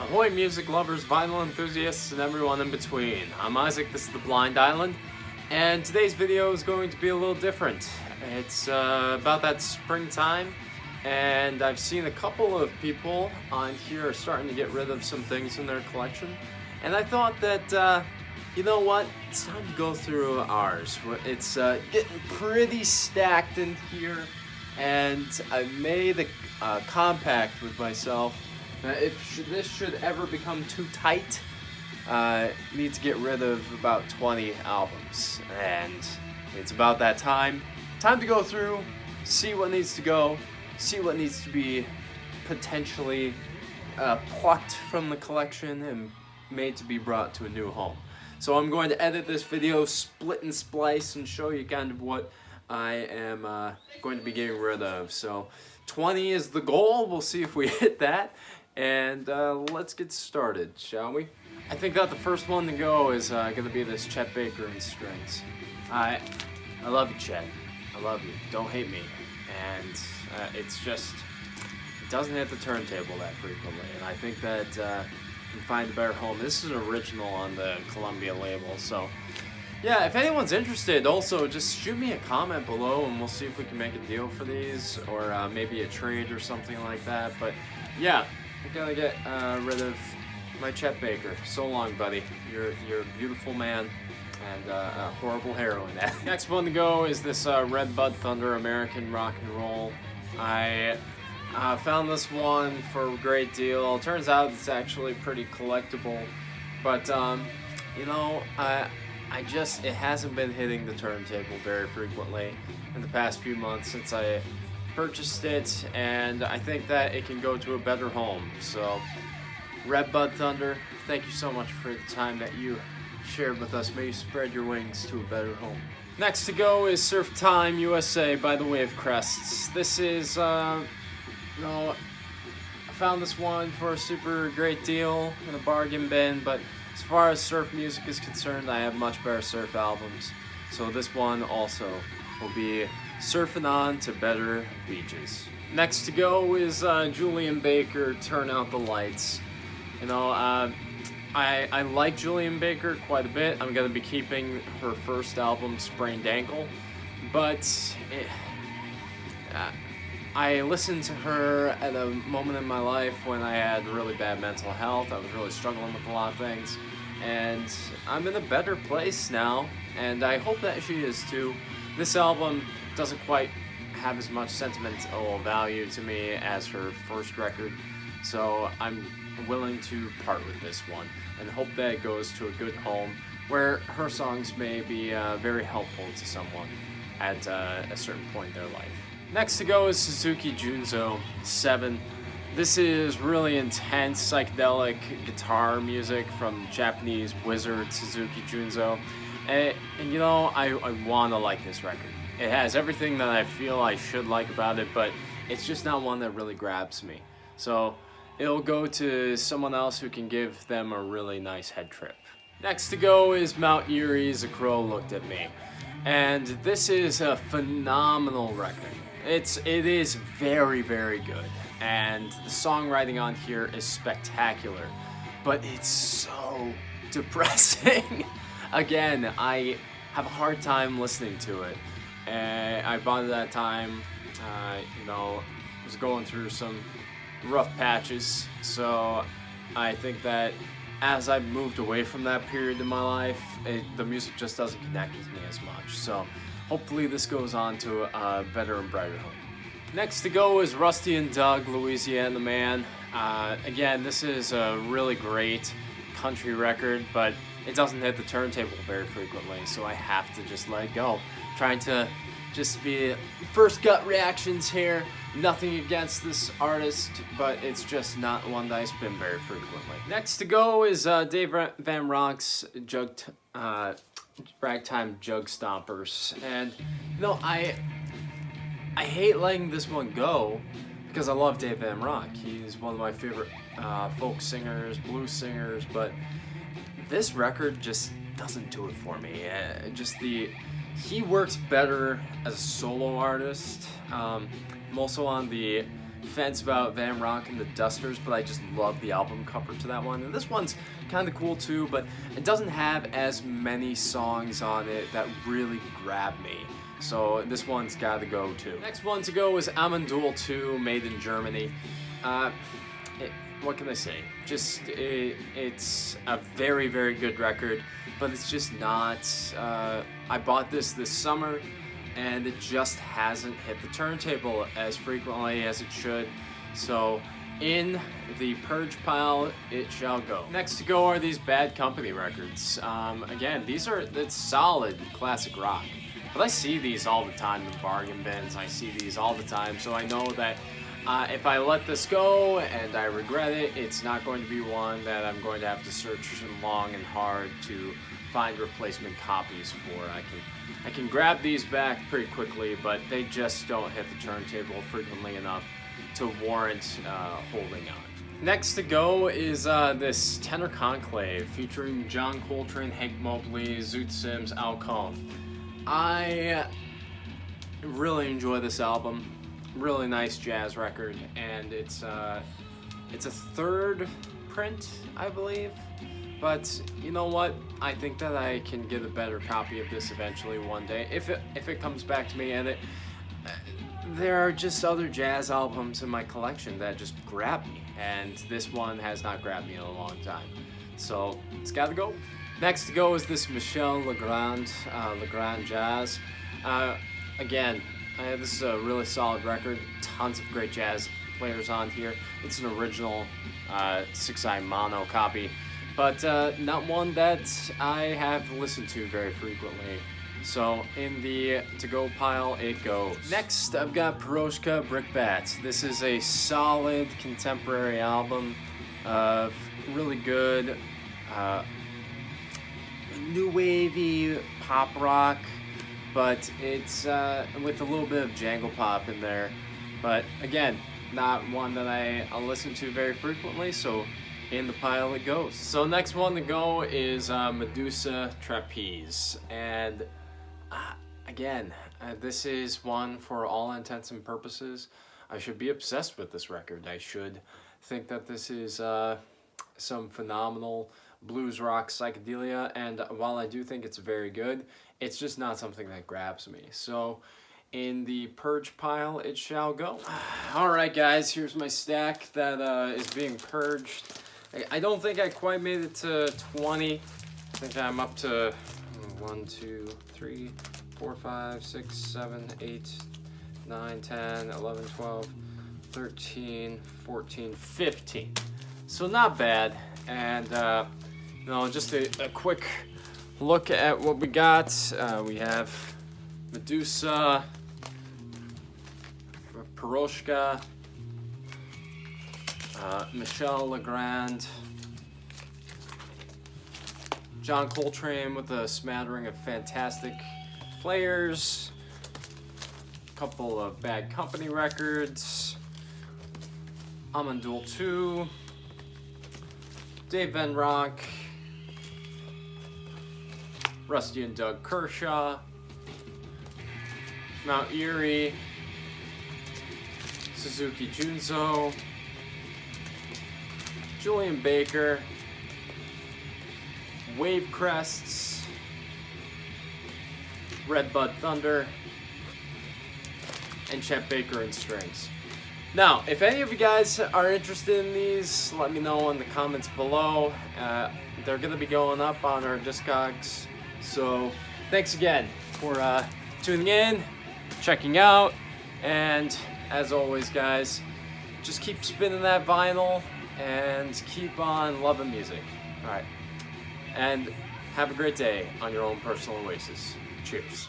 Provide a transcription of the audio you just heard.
Ahoy music lovers, vinyl enthusiasts, and everyone in between. I'm Isaac, this is The Blind Island, and today's video is going to be a little different. It's about that springtime, and I've seen a couple of people on here starting to get rid of some things in their collection, and I thought that, you know what, it's time to go through ours. It's getting pretty stacked in here, and I made a compact with myself. If this should ever become too tight, need to get rid of about 20 albums, and it's about that time. Time to go through, see what needs to go, see what needs to be potentially plucked from the collection and made to be brought to a new home. So I'm going to edit this video, split and splice, and show you kind of what I am going to be getting rid of. So 20 is the goal. We'll see if we hit that. And let's get started, shall we? I think that the first one to go is going to be this Chet Baker and strings. I love you, Chet. I love you. Don't hate me. And it's just, it doesn't hit the turntable that frequently. And I think that you can find a better home. This is an original on the Columbia label. So, yeah, if anyone's interested, also just shoot me a comment below and we'll see if we can make a deal for these. Or maybe a trade or something like that. But, yeah. I'm gonna get rid of my Chet Baker. So long, buddy. You're a beautiful man and a horrible heroine. Next one to go is this Red Bud Thunder American Rock and Roll. I found this one for a great deal. Turns out it's actually pretty collectible, but you know, it hasn't been hitting the turntable very frequently in the past few months since I purchased it, and I think that it can go to a better home. So, Red Bud Thunder, thank you so much for the time that you shared with us. May you spread your wings to a better home. Next to go is Surf Time USA by the Wave Crests. This is, I found this one for a super great deal in a bargain bin, but as far as surf music is concerned, I have much better surf albums. So this one also will be surfing on to better beaches. Next to go is Julian Baker, Turn Out the Lights. You know, I like Julian Baker quite a bit. I'm going to be keeping her first album, Sprained Ankle, but I listened to her at a moment in my life when I had really bad mental health. I was really struggling with a lot of things, and I'm in a better place now, and I hope that she is too. This album doesn't quite have as much sentimental value to me as her first record, so I'm willing to part with this one and hope that it goes to a good home where her songs may be very helpful to someone at a certain point in their life. Next to go is Suzuki Junzo 7. This is really intense psychedelic guitar music from Japanese wizard Suzuki Junzo. And you know, I want to like this record. It has everything that I feel I should like about it, but it's just not one that really grabs me. So it'll go to someone else who can give them a really nice head trip. Next to go is Mount Erie's A Crow Looked at Me. And this is a phenomenal record. It is very, very good. And the songwriting on here is spectacular. But it's so depressing. Again, I have a hard time listening to it. I bought it at that time, was going through some rough patches. So I think that as I've moved away from that period in my life, the music just doesn't connect with me as much. So hopefully this goes on to a better and brighter home. Next to go is Rusty and Doug, Louisiana Man. Again, this is a really great country record, but it doesn't hit the turntable very frequently, so I have to just let it go. Trying to just be first gut reactions here. Nothing against this artist, but it's just not one that I spin very frequently. Next to go is Dave Van Ronk's Ragtime Jug Stompers. And, you know, I hate letting this one go because I love Dave Van Ronk. He's one of my favorite folk singers, blues singers, but this record just doesn't do it for me. He works better as a solo artist. I'm also on the fence about Van Ronk and the Dusters, but I just love the album cover to that one. And this one's kind of cool too, but it doesn't have as many songs on it that really grab me. So this one's got to go too. Next one to go is Amandul 2, made in Germany. What can I say? Just, it's a very, very good record, but it's just not, I bought this summer, and it just hasn't hit the turntable as frequently as it should. So in the Purge pile, it shall go. Next to go are these Bad Company records. Again, it's solid classic rock, but I see these all the time in bargain bins. I see these all the time, so I know that if I let this go and I regret it, it's not going to be one that I'm going to have to search long and hard to find replacement copies for. I can grab these back pretty quickly, but they just don't hit the turntable frequently enough to warrant holding on. Next to go is this Tenor Conclave featuring John Coltrane, Hank Mobley, Zoot Sims, Al Cohn. I really enjoy this album. Really nice jazz record, and it's a third print, I believe. But you know what? I think that I can get a better copy of this eventually one day if it comes back to me. And there are just other jazz albums in my collection that just grab me, and this one has not grabbed me in a long time. So it's got to go. Next to go is this Michel Legrand Jazz. Again. This is a really solid record. Tons of great jazz players on here. It's an original 6i mono copy, but not one that I have listened to very frequently. So in the to-go pile, it goes. Next, I've got Purge Brickbat. This is a solid contemporary album of really good new wavy pop rock. But it's with a little bit of jangle pop in there. But again, not one that I'll listen to very frequently, so in the pile it goes. So next one to go is Medusa Trapeze. And again, this is one for all intents and purposes. I should be obsessed with this record. I should think that this is some phenomenal blues rock psychedelia, and while I do think it's very good, it's just not something that grabs me. So in the Purge pile, it shall go. Alright guys, here's my stack that is being purged. I don't think I quite made it to 20. I think I'm up to 1, 2, 3, 4, 5, 6, 7, 8, 9, 10, 11, 12, 13, 14, 15. So not bad. And just a quick look at what we got. We have Medusa, Purge, Michel Legrand, John Coltrane with a smattering of fantastic players, a couple of Bad Company records, Amandul 2, Dave Van Ronk, Rusty and Doug Kershaw, Mount Erie, Suzuki Junzo, Julian Baker, Wave Crests, Redbud Thunder, and Chet Baker and strings. Now, if any of you guys are interested in these, let me know in the comments below. They're going to be going up on our Discogs. So, thanks again for tuning in, checking out, and as always, guys, just keep spinning that vinyl and keep on loving music. All right, and have a great day on your own personal oasis. Cheers.